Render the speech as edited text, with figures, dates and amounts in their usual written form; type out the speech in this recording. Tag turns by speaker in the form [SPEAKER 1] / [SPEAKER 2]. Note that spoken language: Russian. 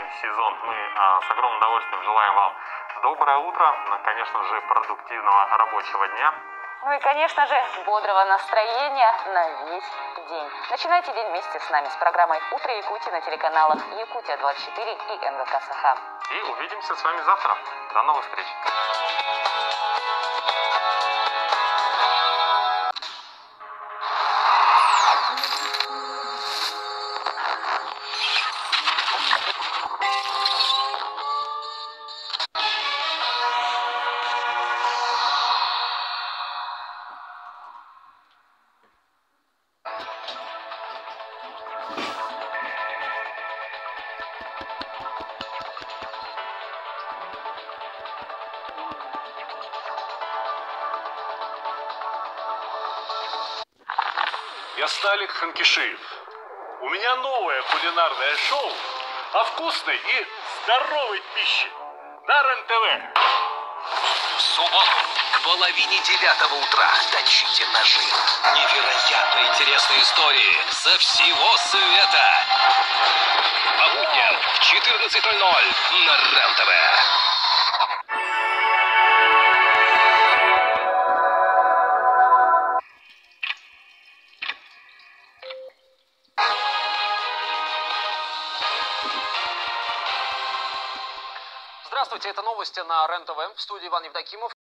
[SPEAKER 1] новый сезон. Мы с огромным удовольствием желаем вам доброе утро, конечно же, продуктивного рабочего дня.
[SPEAKER 2] Ну и, конечно же, бодрого настроения на весь день. Начинайте день вместе с нами с программой «Утро Якутии» на телеканалах Якутия-24 и НВК Саха.
[SPEAKER 1] И увидимся с вами завтра. До новых встреч!
[SPEAKER 3] Я Сталик Ханкишиев. У меня новое кулинарное шоу о вкусной и здоровой пище на РЕН-ТВ.
[SPEAKER 4] В субботу к 8:30 утра точите ножи. Невероятно интересные истории со всего света. По будням в 14:00 на РЕН-ТВ.
[SPEAKER 5] Здравствуйте, это новости на РЕН-ТВ. В студии Иван Евдокимов.